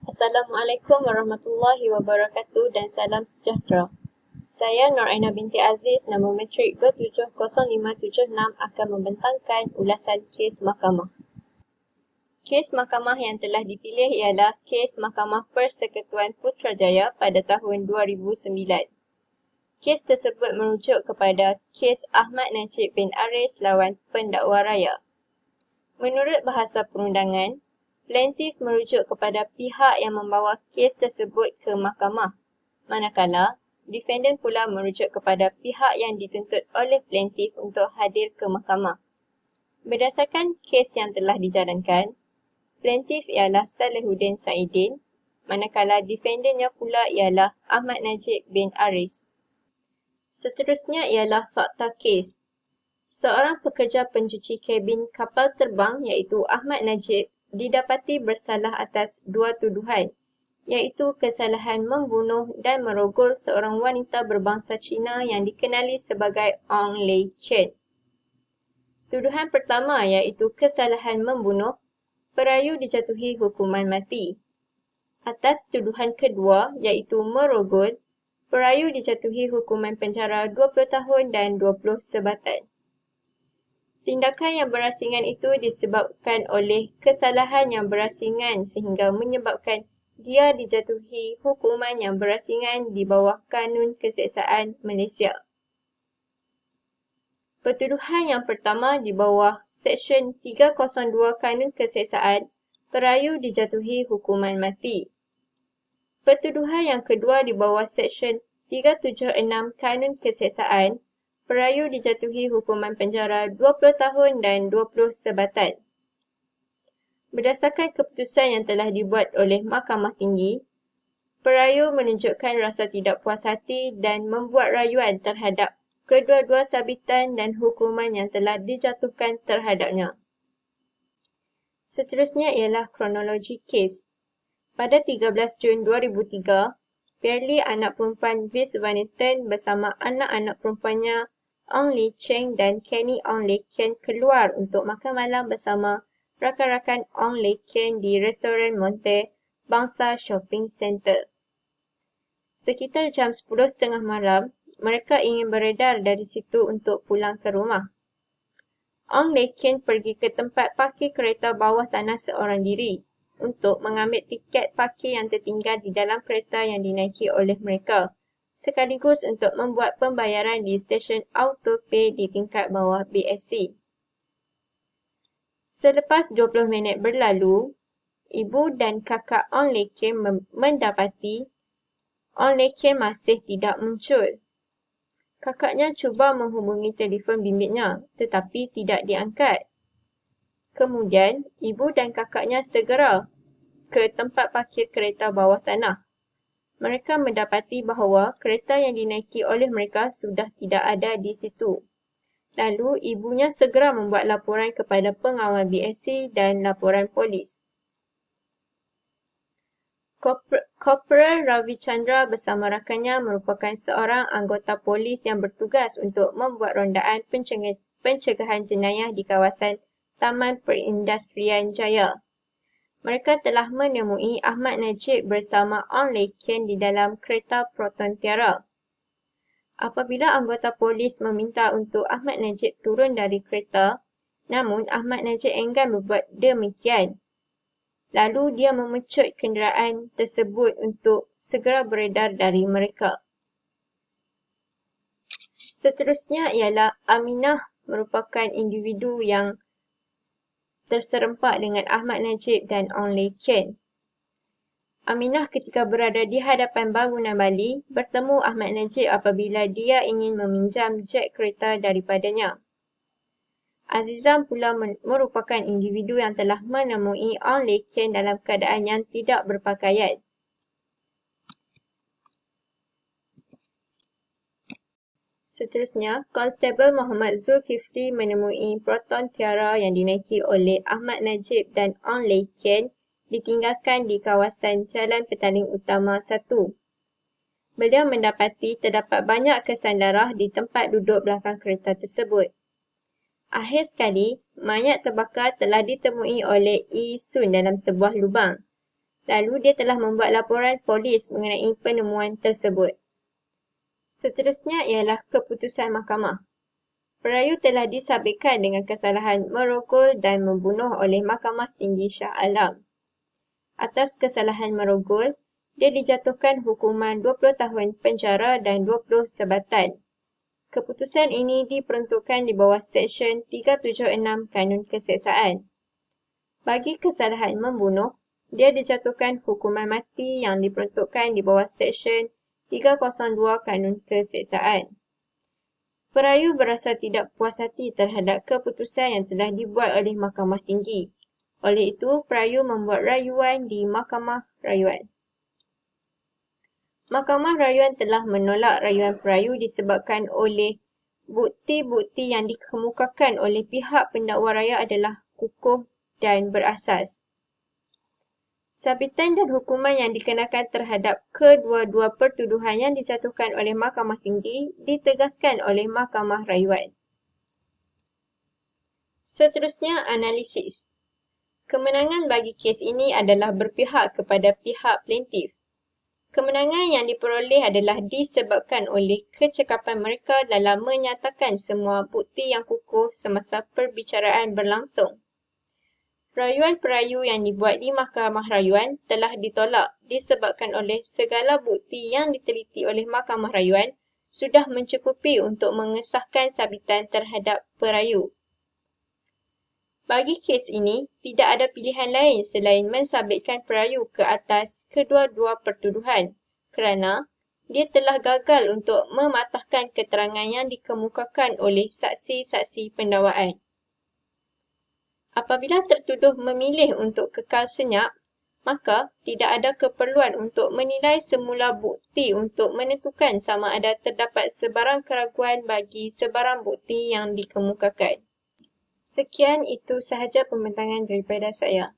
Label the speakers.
Speaker 1: Assalamualaikum warahmatullahi wabarakatuh dan salam sejahtera. Saya Nur Aina binti Aziz, nama matrik B700576 akan membentangkan ulasan kes mahkamah. Kes mahkamah yang telah dipilih ialah kes Mahkamah Persekutuan Putrajaya pada tahun 2009. Kes tersebut merujuk kepada kes Ahmad Najib bin Aris lawan pendakwa raya. Menurut bahasa perundangan, plaintiff merujuk kepada pihak yang membawa kes tersebut ke mahkamah, manakala defendant pula merujuk kepada pihak yang dituntut oleh plaintiff untuk hadir ke mahkamah. Berdasarkan kes yang telah dijalankan, plaintiff ialah Salihuddin Saidin, manakala defendantnya pula ialah Ahmad Najib bin Aris. Seterusnya ialah fakta kes. Seorang pekerja pencuci kabin kapal terbang iaitu Ahmad Najib didapati bersalah atas dua tuduhan, iaitu kesalahan membunuh dan merogol seorang wanita berbangsa Cina yang dikenali sebagai Ong Lei Ken. Tuduhan pertama iaitu kesalahan membunuh, perayu dijatuhi hukuman mati. Atas tuduhan kedua iaitu merogol, perayu dijatuhi hukuman penjara 20 tahun dan 20 sebatan. Tindakan yang berasingan itu disebabkan oleh kesalahan yang berasingan sehingga menyebabkan dia dijatuhi hukuman yang berasingan di bawah Kanun Keseksaan Malaysia. Pertuduhan yang pertama di bawah Seksyen 302 Kanun Keseksaan, perayu dijatuhi hukuman mati. Pertuduhan yang kedua di bawah Seksyen 376 Kanun Keseksaan, perayu dijatuhi hukuman penjara 20 tahun dan 20 sebatan. Berdasarkan keputusan yang telah dibuat oleh Mahkamah Tinggi, perayu menunjukkan rasa tidak puas hati dan membuat rayuan terhadap kedua-dua sabitan dan hukuman yang telah dijatuhkan terhadapnya. Seterusnya ialah kronologi kes. Pada 13 Jun 2003, Perli anak perempuan Vis Vanitten bersama anak-anak perempuannya Ong Lei Cheng dan Kenny Ong Lei Ken keluar untuk makan malam bersama rakan-rakan Ong Lei Ken di restoran Monte Bangsa Shopping Centre. Sekitar jam 10.30 malam, mereka ingin beredar dari situ untuk pulang ke rumah. Ong Lei Ken pergi ke tempat parkir kereta bawah tanah seorang diri untuk mengambil tiket parkir yang tertinggal di dalam kereta yang dinaiki oleh mereka, sekaligus untuk membuat pembayaran di stesen AutoPay di tingkat bawah BSC. Selepas 20 minit berlalu, ibu dan kakak Ong Lei Ken mendapati Ong Lei Ken masih tidak muncul. Kakaknya cuba menghubungi telefon bimbitnya, tetapi tidak diangkat. Kemudian, ibu dan kakaknya segera ke tempat parkir kereta bawah tanah. Mereka mendapati bahawa kereta yang dinaiki oleh mereka sudah tidak ada di situ. Lalu, ibunya segera membuat laporan kepada pengawal BSC dan laporan polis. Korporal Ravi Chandra bersama rakannya merupakan seorang anggota polis yang bertugas untuk membuat rondaan pencegahan jenayah di kawasan Taman Perindustrian Jaya. Mereka telah menemui Ahmad Najib bersama Ong Lei Ken di dalam kereta Proton Tiara. Apabila anggota polis meminta untuk Ahmad Najib turun dari kereta, namun Ahmad Najib enggan berbuat demikian. Lalu dia memecut kenderaan tersebut untuk segera beredar dari mereka. Seterusnya ialah Aminah merupakan individu yang terserempak dengan Ahmad Najib dan Ong Lei Ken. Aminah ketika berada di hadapan bangunan Bali bertemu Ahmad Najib apabila dia ingin meminjam jet kereta daripadanya. Azizam pula merupakan individu yang telah menemui Ong Lei Ken dalam keadaan yang tidak berpakaian. Seterusnya, Konstebel Muhammad Zulkifli menemui Proton Tiara yang dinaiki oleh Ahmad Najib dan Ong Lei Ken ditinggalkan di kawasan Jalan Petaling Utama 1. Beliau mendapati terdapat banyak kesan darah di tempat duduk belakang kereta tersebut. Akhir sekali, mayat terbakar telah ditemui oleh Yi Sun dalam sebuah lubang. Lalu dia telah membuat laporan polis mengenai penemuan tersebut. Seterusnya ialah keputusan mahkamah. Perayu telah disabitkan dengan kesalahan merogol dan membunuh oleh Mahkamah Tinggi Shah Alam. Atas kesalahan merogol, dia dijatuhkan hukuman 20 tahun penjara dan 20 sebatan. Keputusan ini diperuntukkan di bawah Seksyen 376 Kanun Keseksaan. Bagi kesalahan membunuh, dia dijatuhkan hukuman mati yang diperuntukkan di bawah Seksyen 302 Kanun Keseksaan. Perayu berasa tidak puas hati terhadap keputusan yang telah dibuat oleh Mahkamah Tinggi. Oleh itu, perayu membuat rayuan di Mahkamah Rayuan. Mahkamah Rayuan telah menolak rayuan perayu disebabkan oleh bukti-bukti yang dikemukakan oleh pihak pendakwa raya adalah kukuh dan berasas. Sabitan dan hukuman yang dikenakan terhadap kedua-dua pertuduhan yang dijatuhkan oleh Mahkamah Tinggi ditegaskan oleh Mahkamah Rayuan. Seterusnya, analisis. Kemenangan bagi kes ini adalah berpihak kepada pihak plaintiff. Kemenangan yang diperoleh adalah disebabkan oleh kecekapan mereka dalam menyatakan semua bukti yang kukuh semasa perbicaraan berlangsung. Rayuan perayu yang dibuat di Mahkamah Rayuan telah ditolak disebabkan oleh segala bukti yang diteliti oleh Mahkamah Rayuan sudah mencukupi untuk mengesahkan sabitan terhadap perayu. Bagi kes ini, tidak ada pilihan lain selain mensabitkan perayu ke atas kedua-dua pertuduhan kerana dia telah gagal untuk mematahkan keterangan yang dikemukakan oleh saksi-saksi pendakwaan. Apabila tertuduh memilih untuk kekal senyap, maka tidak ada keperluan untuk menilai semula bukti untuk menentukan sama ada terdapat sebarang keraguan bagi sebarang bukti yang dikemukakan. Sekian, itu sahaja pembentangan daripada saya.